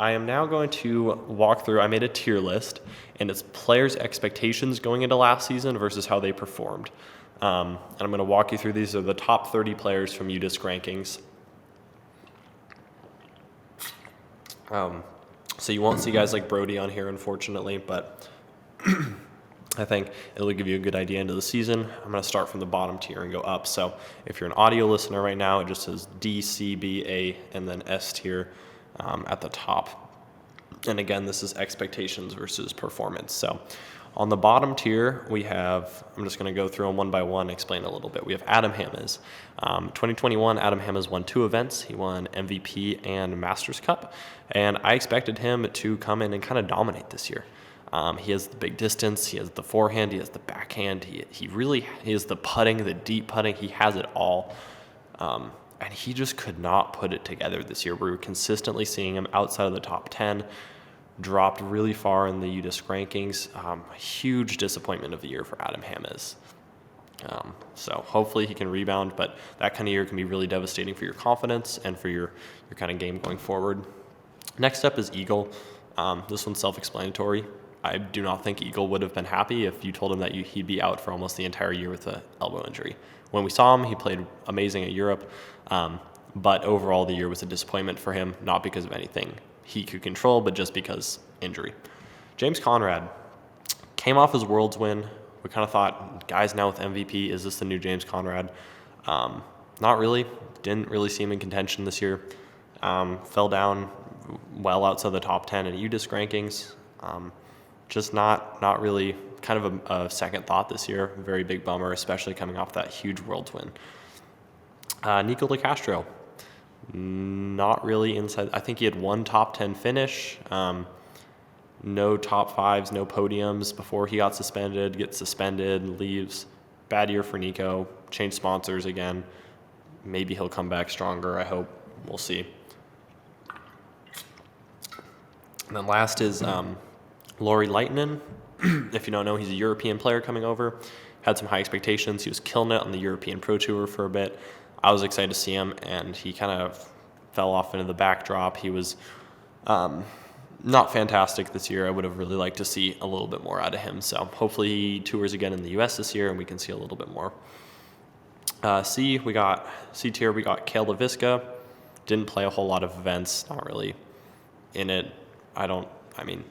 I am now going to walk through, I made a tier list, and it's players' expectations going into last season versus how they performed. And I'm going to walk you through these are the top 30 players from UDisc rankings. So you won't see guys like Brody on here, unfortunately, but I think it'll give you a good idea into the season. I'm going to start from the bottom tier and go up. So if you're an audio listener right now, it just says D, C, B, A, and then S tier at the top. And again, this is expectations versus performance. So on the bottom tier, we have, I'm just going to go through them one by one, explain a little bit. We have Adam Hammes. 2021, Adam Hammes won 2 events. He won MVP and Masters Cup. And I expected him to come in and kind of dominate this year. He has the big distance, he has the forehand, he has the backhand, he has the putting, the deep putting, he has it all. And he just could not put it together this year. We were consistently seeing him outside of the top 10, dropped really far in the UDisc rankings. Huge disappointment of the year for Adam Hammes. So hopefully he can rebound, but that kind of year can be really devastating for your confidence and for your kind of game going forward. Next up is Eagle. This one's self-explanatory. I do not think Eagle would have been happy if you told him that he'd be out for almost the entire year with an elbow injury. When we saw him, he played amazing at Europe, but overall the year was a disappointment for him, not because of anything he could control, but just because injury. James Conrad came off his Worlds win. We kind of thought, guys, now with MVP, is this the new James Conrad? Not really. Didn't really see him in contention this year. Fell down well outside the top 10 in UDisc rankings. Just not really, kind of a second thought this year. Very big bummer, especially coming off that huge Worlds win. Nico De Castro, not really inside. I think he had 1 top 10 finish. No top 5s, no podiums before he got suspended, gets suspended, leaves. Bad year for Nico. Changed sponsors again. Maybe he'll come back stronger, I hope. We'll see. And then last is Lauri Laitinen. If you don't know, he's a European player coming over. Had some high expectations. He was killing it on the European Pro Tour for a bit. I was excited to see him, and he kind of fell off into the backdrop. He was not fantastic this year. I would have really liked to see a little bit more out of him. So hopefully he tours again in the U.S. this year, and we can see a little bit more. C tier, we got Cale Leiviska. Didn't play a whole lot of events. Not really in it.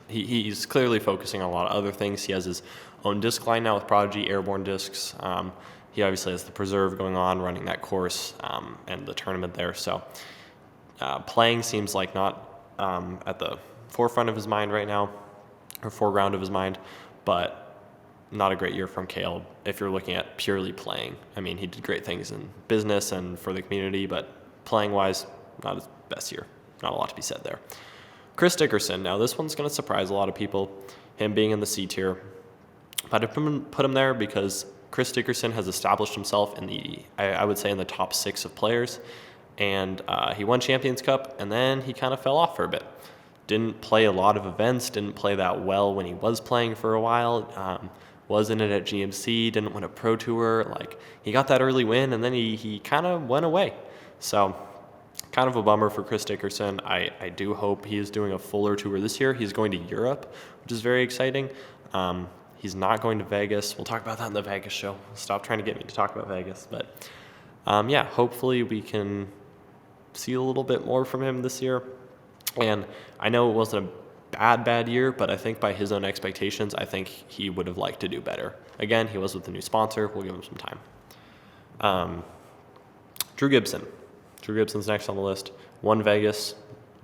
He's clearly focusing on a lot of other things. He has his own disc line now with Prodigy Airborne Discs. He obviously has the Preserve going on, running that course and the tournament there. So playing seems like not at the forefront of his mind right now, or foreground of his mind, but not a great year from Cale if you're looking at purely playing. I mean, he did great things in business and for the community, but playing-wise, not his best year. Not a lot to be said there. Chris Dickerson. Now, this one's going to surprise a lot of people, him being in the C tier. But I put him there because Chris Dickerson has established himself in I would say in the top 6 of players. And he won Champions Cup, and then he kind of fell off for a bit. Didn't play a lot of events, didn't play that well when he was playing for a while. Was in it at GMC, didn't win a Pro Tour. He got that early win, and then he kind of went away. So kind of a bummer for Chris Dickerson. I do hope he is doing a fuller tour this year. He's going to Europe, which is very exciting. He's not going to Vegas. We'll talk about that in the Vegas show. Stop trying to get me to talk about Vegas. But hopefully we can see a little bit more from him this year. And I know it wasn't a bad year, but I think by his own expectations, I think he would have liked to do better. Again, he was with a new sponsor. We'll give him some time. Drew Gibson. Drew Gibson's next on the list. Won Vegas,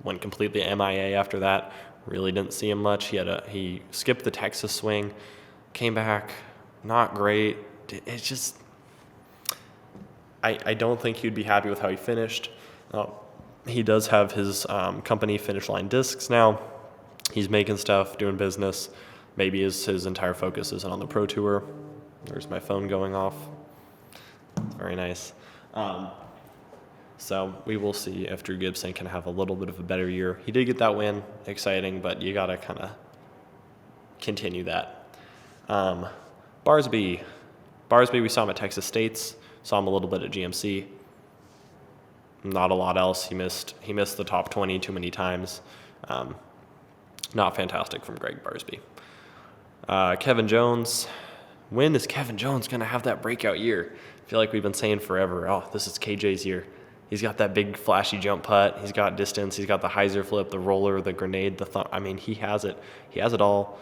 went completely MIA after that. Really didn't see him much. He skipped the Texas swing, came back, not great. It's just, I don't think he'd be happy with how he finished. He does have his company, Finish Line Discs, now. He's making stuff, doing business. Maybe his entire focus isn't on the Pro Tour. There's my phone going off. It's very nice. So we will see if Drew Gibson can have a little bit of a better year. He did get that win, exciting, but you got to kind of continue that. Barsby, we saw him at Texas States, saw him a little bit at GMC. Not a lot else. He missed the top 20 too many times. Not fantastic from Greg Barsby. Kevin Jones. When is Kevin Jones going to have that breakout year? I feel like we've been saying forever, oh, this is KJ's year. He's got that big flashy jump putt. He's got distance. He's got the hyzer flip, the roller, the grenade, the thumb. I mean, he has it. He has it all.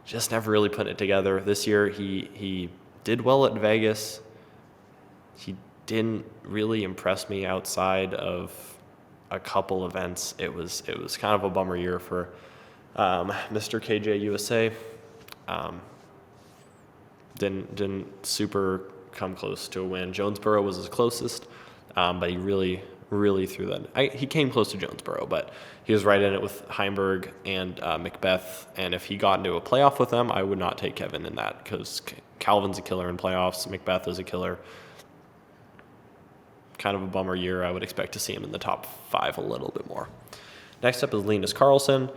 Just never really putting it together. This year, he did well at Vegas. He didn't really impress me outside of a couple events. It was kind of a bummer year for Mr. KJ USA. Didn't super come close to a win. Jonesboro was his closest, but he really threw that. He came close to Jonesboro, but he was right in it with Heimberg and McBeth. And if he got into a playoff with them, I would not take Kevin in that because Calvin's a killer in playoffs. McBeth is a killer. Kind of a bummer year. I would expect to see him in the top 5 a little bit more. Next up is Linus Carlson.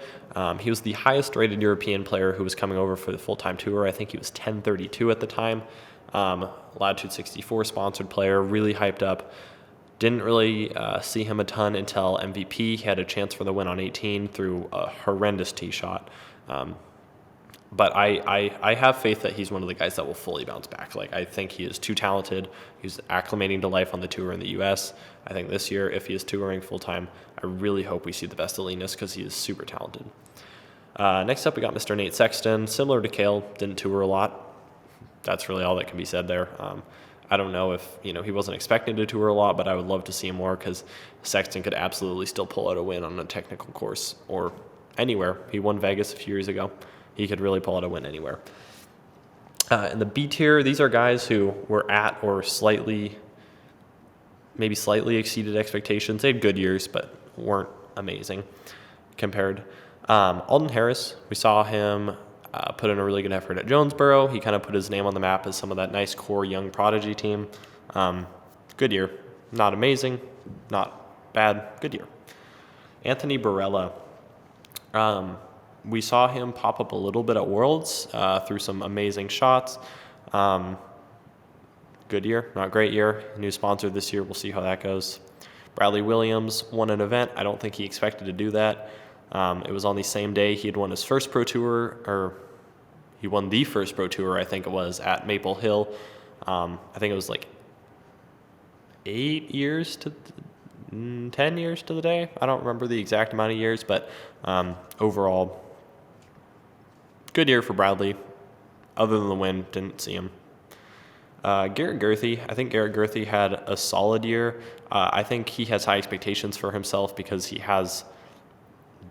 He was the highest rated European player who was coming over for the full-time tour. I think he was 1032 at the time. Latitude 64 sponsored player, really hyped up. Didn't really see him a ton until MVP. He had a chance for the win on 18 through a horrendous tee shot. But I have faith that he's one of the guys that will fully bounce back. Like, I think he is too talented. He's acclimating to life on the tour in the U.S. I think this year, if he is touring full-time, I really hope we see the best of Linus because he is super talented. Next up, we got Mr. Nate Sexton. Similar to Cale, didn't tour a lot. That's really all that can be said there. I don't know if, he wasn't expecting to tour a lot, but I would love to see him more because Sexton could absolutely still pull out a win on a technical course or anywhere. He won Vegas a few years ago. He could really pull out a win anywhere. In the B tier, these are guys who were at or maybe slightly exceeded expectations. They had good years, but weren't amazing compared. Alden Harris, we saw him put in a really good effort at Jonesboro. He kind of put his name on the map as some of that nice core young prodigy team. Good year. Not amazing, not bad, good year. Anthony Barella. We saw him pop up a little bit at Worlds through some amazing shots. Good year, not great year. New sponsor this year. We'll see how that goes. Bradley Williams won an event. I don't think he expected to do that. It was on the same day he had won his first pro tour, or he won the first pro tour, I think it was, at Maple Hill. I think it was like 10 years to the day. I don't remember the exact amount of years, but overall, good year for Bradley. Other than the win, didn't see him. Garrett Gurthey. I think Garrett Gurthey had a solid year. I think he has high expectations for himself because he has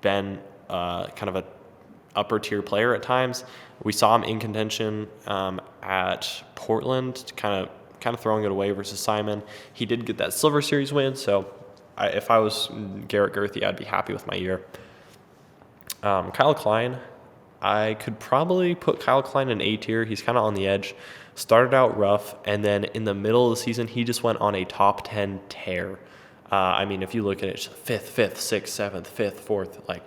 been kind of a upper tier player at times. We saw him in contention at Portland, kind of throwing it away versus Simon. He did get that Silver Series win, so if I was Garrett Gurthey, I'd be happy with my year. Kyle Klein. I could probably put Kyle Klein in A tier. He's kind of on the edge. Started out rough, and then in the middle of the season, he just went on a top 10 tear. If you look at it, 5th, 6th, 7th, 5th, 4th, like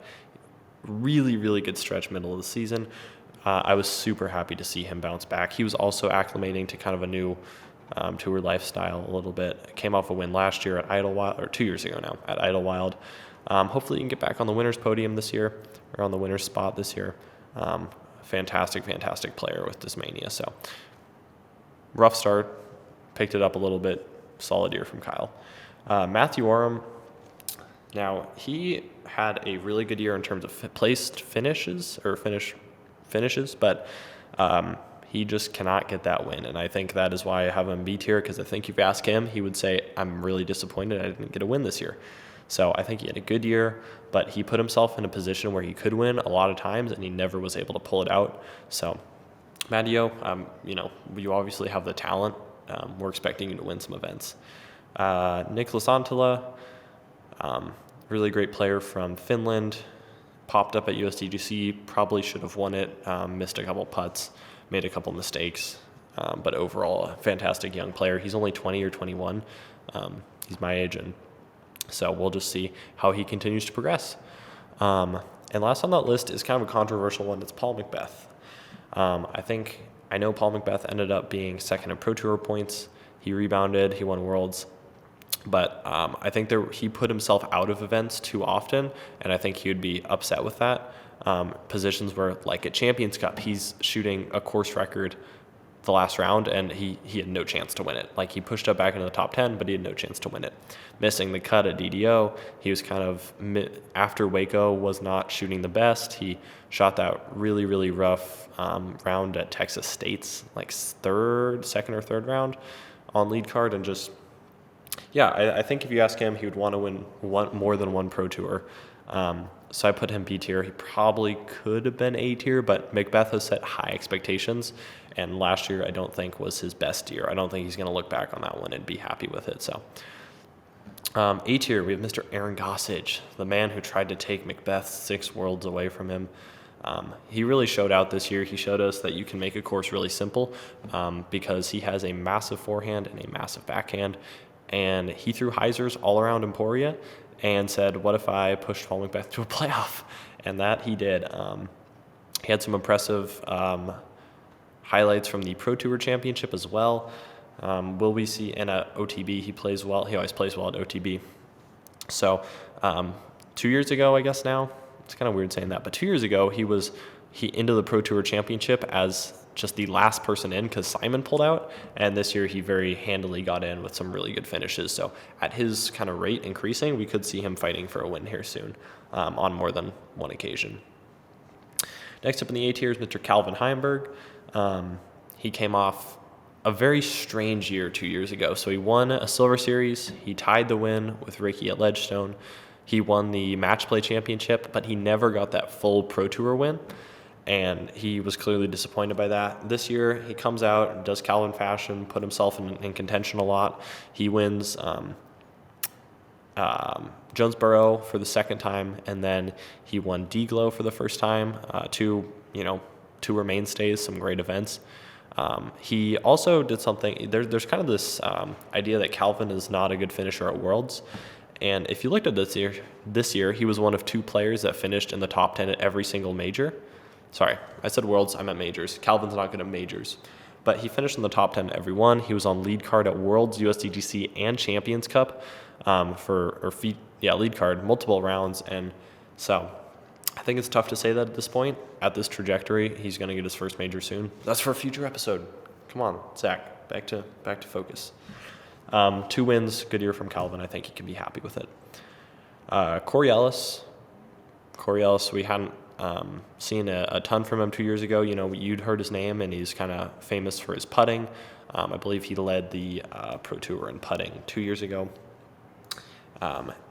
really, really good stretch middle of the season. I was super happy to see him bounce back. He was also acclimating to kind of a new tour lifestyle a little bit. Came off a win last year at Idlewild, or 2 years ago now, at Idlewild. Hopefully he can get back on the winner's podium this year, or on the winner's spot this year. Fantastic player with Tasmania. So rough start, picked it up a little bit. Solid year from Kyle. Matthew Oram. Now he had a really good year in terms of placed finishes, but he just cannot get that win. And I think that is why I have him B tier, because I think if you ask him, he would say, I'm really disappointed I didn't get a win this year. So I think he had a good year, but he put himself in a position where he could win a lot of times, and he never was able to pull it out. So, Matteo, you obviously have the talent. We're expecting you to win some events. Nicholas Antila, really great player from Finland, popped up at USDGC, probably should have won it, missed a couple putts, made a couple mistakes, but overall, a fantastic young player. He's only 20 or 21. He's my age, and so we'll just see how he continues to progress. And last on that list is kind of a controversial one. It's Paul McBeth. I know Paul McBeth ended up being second in Pro Tour points. He rebounded. He won Worlds. But I think he put himself out of events too often, and I think he would be upset with that. Positions where, like at Champions Cup, he's shooting a course record the last round, and he had no chance to win it. Like, he pushed up back into the top 10, but he had no chance to win it. Missing the cut at DDO, he was kind of, after Waco, was not shooting the best. He shot that really, really rough round at Texas State's, like second or third round on lead card, and just, yeah, I think if you ask him, he would want to win more than one Pro Tour. So I put him B tier. He probably could have been A tier, but McBeth has set high expectations, and last year I don't think was his best year. I don't think he's going to look back on that one and be happy with it. So A tier, we have Mr. Aaron Gossage, the man who tried to take McBeth's 6 worlds away from him. He really showed out this year. He showed us that you can make a course really simple because he has a massive forehand and a massive backhand, and he threw hyzers all around Emporia and said, what if I pushed Paul McBeth to a playoff? And that he did. He had some impressive highlights from the Pro Tour Championship as well. Will we see, and at OTB, he plays well. He always plays well at OTB. So 2 years ago, I guess now, it's kind of weird saying that, but 2 years ago, he into the Pro Tour Championship as just the last person in because Simon pulled out, and this year he very handily got in with some really good finishes. So at his kind of rate increasing, we could see him fighting for a win here soon on more than one occasion. Next up in the A tier is Mr. Calvin Heimberg. He came off a very strange year 2 years ago. So he won a Silver Series. He tied the win with Ricky at Ledgestone. He won the Match Play Championship, but he never got that full Pro Tour win, and he was clearly disappointed by that. This year, he comes out and does Calvin fashion, put himself in contention a lot. He wins Jonesboro for the second time, and then he won D-Glow for the first time. Two were mainstays, some great events. He also did something. There's kind of this idea that Calvin is not a good finisher at Worlds. And if you looked at this year, he was one of 2 players that finished in the top 10 at every single major. Sorry, I said Worlds, I meant majors. Calvin's not good at majors. But he finished in the top 10 at every one. He was on lead card at Worlds, USDGC, and Champions Cup lead card, multiple rounds. And so I think it's tough to say that at this point. At this trajectory, he's going to get his first major soon. That's for a future episode. Come on, Zach, back to focus. 2 wins, good year from Calvin. I think he can be happy with it. Corey Ellis, we hadn't seen a ton from him 2 years ago. You'd heard his name, and he's kind of famous for his putting. I believe he led the Pro Tour in putting 2 years ago.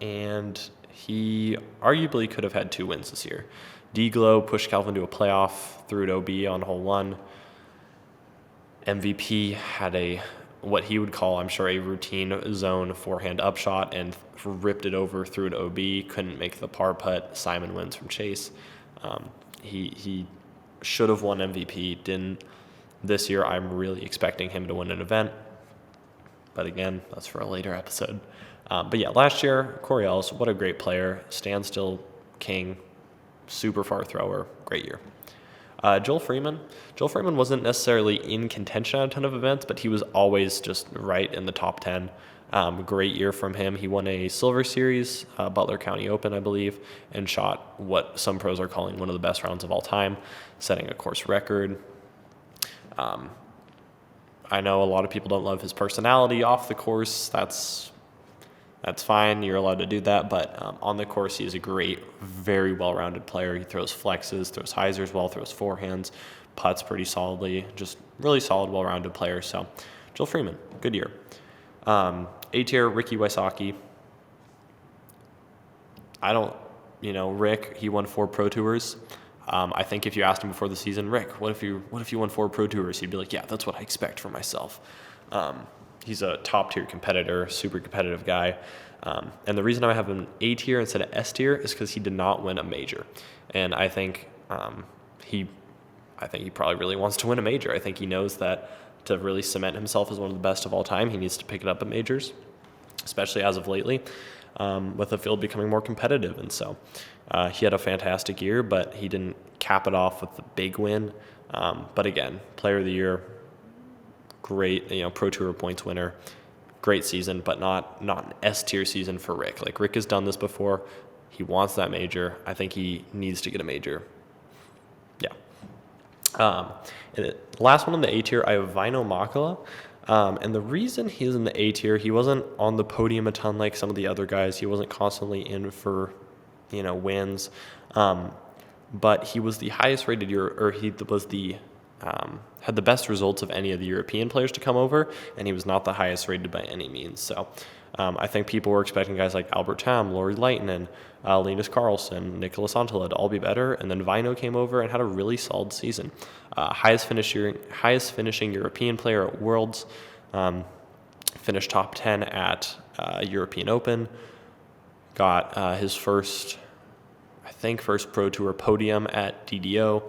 And he arguably could have had 2 wins this year. D-Glow pushed Calvin to a playoff, threw it OB on hole 1. MVP had what he would call, I'm sure, a routine zone forehand upshot and ripped it over, threw it OB, couldn't make the par putt. Simon wins from Chase. He should have won MVP, didn't. This year, I'm really expecting him to win an event. But again, that's for a later episode. But yeah, last year, Corey Ellis, what a great player. Standstill king, super far thrower, great year. Joel Freeman wasn't necessarily in contention at a ton of events, but he was always just right in the top 10. Great year from him. He won a Silver Series, Butler County Open, I believe, and shot what some pros are calling one of the best rounds of all time, setting a course record. I know a lot of people don't love his personality off the course. That's fine. You're allowed to do that. But on the course, he is a great, very well-rounded player. He throws flexes, throws hyzers well, throws forehands, putts pretty solidly. Just really solid, well-rounded player. So Joel Freeman, good year. A tier, Ricky Wysocki. Rick, he won 4 Pro Tours. I think if you asked him before the season, Rick, what if you won 4 Pro Tours? He'd be like, yeah, that's what I expect for myself. He's a top-tier competitor, super competitive guy. And the reason I have him A tier instead of S tier is because he did not win a major. And I think he probably really wants to win a major. I think he knows that to really cement himself as one of the best of all time, he needs to pick it up at majors, especially as of lately, with the field becoming more competitive. And so he had a fantastic year, but he didn't cap it off with the big win. But again, player of the year, great, Pro Tour points winner, great season, but not an S tier season for Rick. Like, Rick has done this before. He wants that major. I think he needs to get a major. Yeah. And the last one on the A tier, I have Vaino Makala. And the reason he's in the A tier, he wasn't on the podium a ton like some of the other guys. He wasn't constantly in for, wins. But he was the highest rated he was the had the best results of any of the European players to come over, and he was not the highest rated by any means. So I think people were expecting guys like Albert Tam, Lori Leitonen, Linus Carlson, Nicholas Antila to all be better, and then Vaino came over and had a really solid season. Highest finishing European player at Worlds, finished top 10 at European Open, got his first Pro Tour podium at DDO,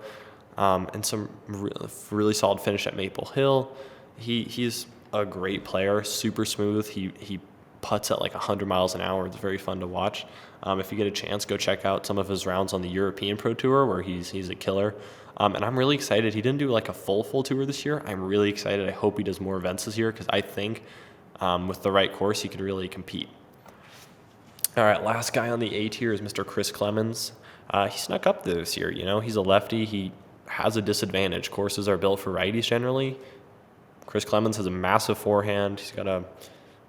and some really solid finish at Maple Hill. He's a great player, super smooth. He putts at like 100 miles an hour. It's very fun to watch. If you get a chance, go check out some of his rounds on the European Pro Tour where he's a killer. And I'm really excited. He didn't do like a full tour this year. I'm really excited. I hope he does more events this year because I think with the right course, he could really compete. All right, last guy on the A tier is Mr. Chris Clemens. He snuck up this year. He's a lefty. He has a disadvantage. Courses are built for righties generally. Chris Clemens has a massive forehand. He's got a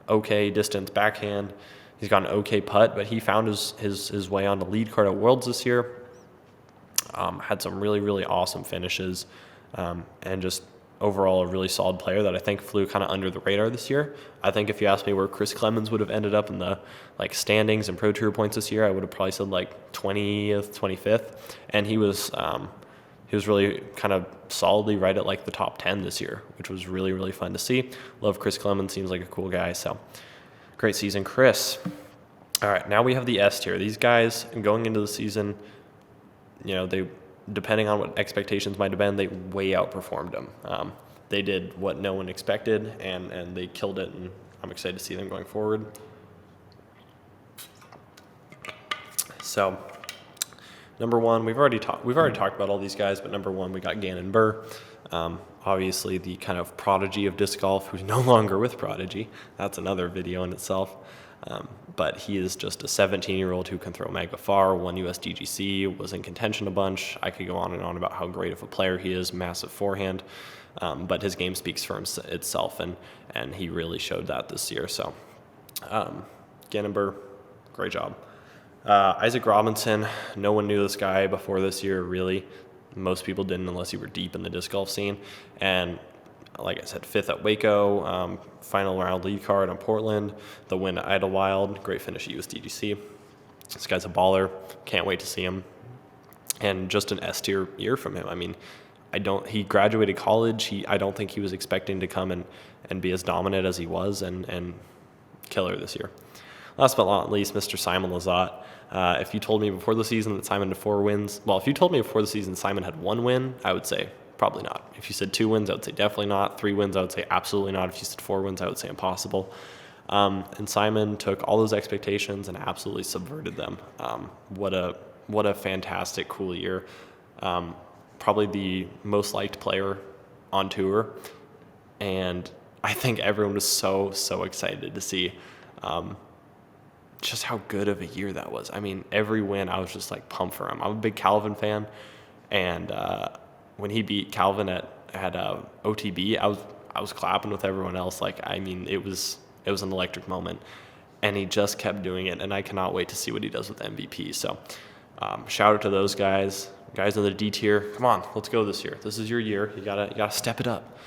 okay distance backhand. He's got an okay putt, but he found his way on the lead card at Worlds this year. Had some really, really awesome finishes, and just overall a really solid player that I think flew kind of under the radar this year. I think if you asked me where Chris Clemens would have ended up in the standings and Pro Tour points this year, I would have probably said 20th, 25th, and he was really kind of solidly right at the top 10 this year, which was really, really fun to see. Love Chris Clemens, seems like a cool guy, so great season, Chris. All right, now we have the S tier. These guys going into the season, they, depending on what expectations might have been, they way outperformed them. They did what no one expected, and they killed it, and I'm excited to see them going forward. So, number one, we've already talked about all these guys, but number one, we got Gannon Buhr. Obviously, the kind of prodigy of disc golf, who's no longer with Prodigy. That's another video in itself. But he is just a 17-year-old who can throw mega far, won USDGC, was in contention a bunch. I could go on and on about how great of a player he is, massive forehand. But his game speaks for itself, and he really showed that this year. So, Gannon Buhr, great job. Isaac Robinson, no one knew this guy before this year, really. Most people didn't unless you were deep in the disc golf scene. And like I said, 5th at Waco, final round lead card on Portland, the win at Idlewild, great finish at USDGC. This guy's a baller. Can't wait to see him. And just an S tier year from him. I mean, he graduated college. I don't think he was expecting to come and be as dominant as he was and killer this year. Last but not least, Mr. Simon Lizotte. If you told me before the season that Simon had 4 wins, if you told me before the season Simon had 1 win, I would say probably not. If you said 2 wins, I would say definitely not. 3 wins, I would say absolutely not. If you said 4 wins, I would say impossible. And Simon took all those expectations and absolutely subverted them. What a fantastic, cool year. Probably the most liked player on tour. And I think everyone was so, so excited to see just how good of a year that was. I mean, every win, I was just pumped for him. I'm a big Calvin fan, and when he beat Calvin at OTB, I was clapping with everyone else. It was an electric moment, and he just kept doing it. And I cannot wait to see what he does with MVP. So, shout out to those guys in the D tier. Come on, let's go this year. This is your year. You gotta step it up.